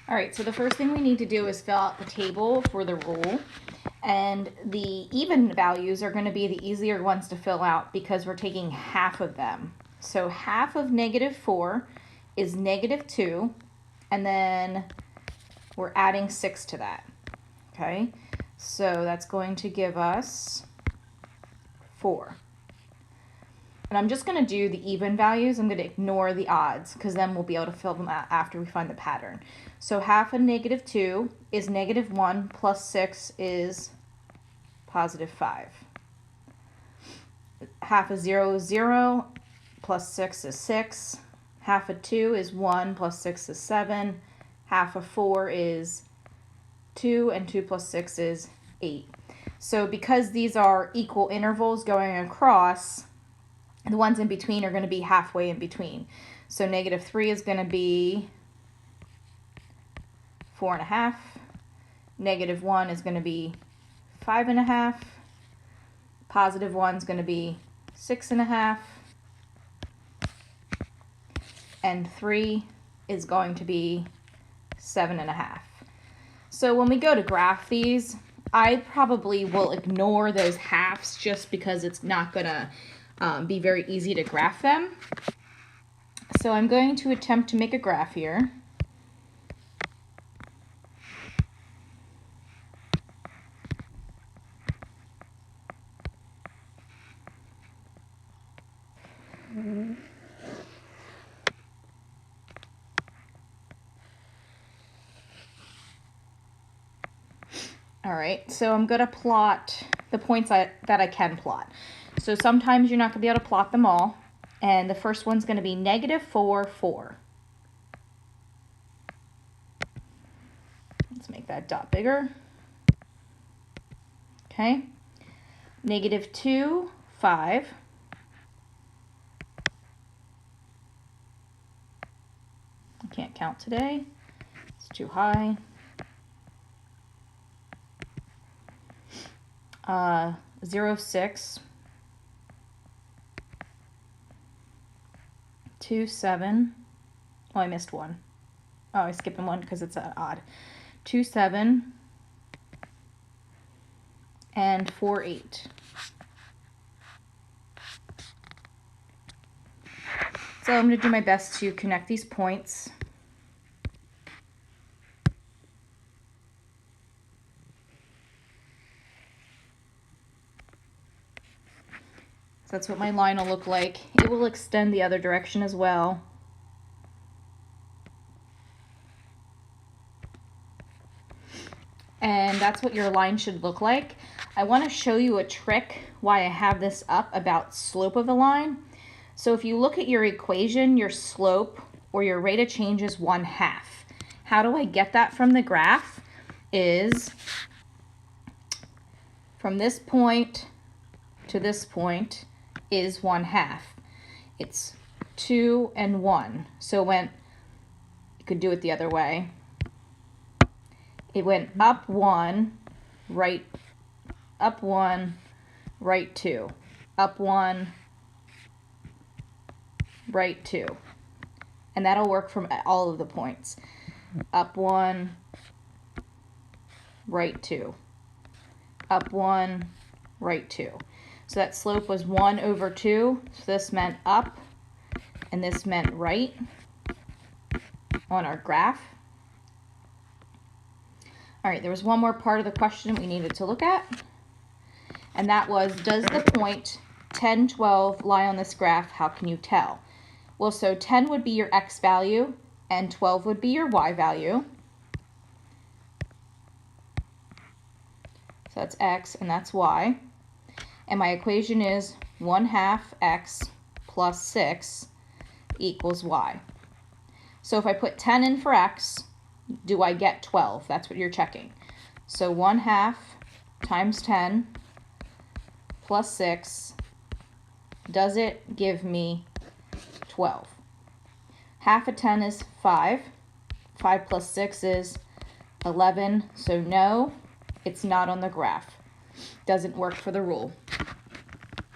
All right, so the first thing we need to do is fill out the table for the rule. And the even values are going to be the easier ones to fill out because we're taking half of them. So half of -4 is -2, and then we're adding 6 to that. Okay, so that's going to give us 4. And I'm just going to do the even values. I'm going to ignore the odds because then we'll be able to fill them out after we find the pattern. So half of -2 is -1 plus 6 is +5. Half of 0 is 0 plus 6 is 6. Half of 2 is 1 plus 6 is 7. Half of 4 is 2, and 2 plus 6 is 8. So because these are equal intervals going across, the ones in between are going to be halfway in between. So -3 is going to be 4.5. -1 is going to be 5.5. +1 is going to be 6.5. And 3 is going to be 7.5. So when we go to graph these, I probably will ignore those halves just because it's not going to be very easy to graph them. So I'm going to attempt to make a graph here. All right, so I'm going to plot the points that I can plot. So sometimes you're not going to be able to plot them all. And the first one's going to be -4, 4. Let's make that dot bigger. Okay. -2, 5. I can't count today. It's too high. 0, 6. 2, 7. Oh, I missed one. Oh, I skipped one because it's odd. 2, 7. And 4, 8. So I'm going to do my best to connect these points. So that's what my line will look like. It will extend the other direction as well. And that's what your line should look like. I want to show you a trick why I have this up about slope of the line. So if you look at your equation, your slope or your rate of change is 1/2. How do I get that from the graph? Is from this point to this point is 1/2. It's 2 and 1. So when you could do it the other way. It went up 1, right, up 1, right 2, up 1, right 2. And that'll work from all of the points. Up 1, right 2, up 1, right 2. So that slope was 1/2. So this meant up, and this meant right on our graph. All right, there was one more part of the question we needed to look at, and that was, does the point 10, 12 lie on this graph? How can you tell? Well, so 10 would be your x value, and 12 would be your y value. So that's x, and that's y. And my equation is 1/2 x plus 6 equals y. So if I put 10 in for x, do I get 12? That's what you're checking. So 1/2 times 10 plus 6, does it give me 12? Half of 10 is 5. 5 plus 6 is 11. So no, it's not on the graph. Doesn't work for the rule.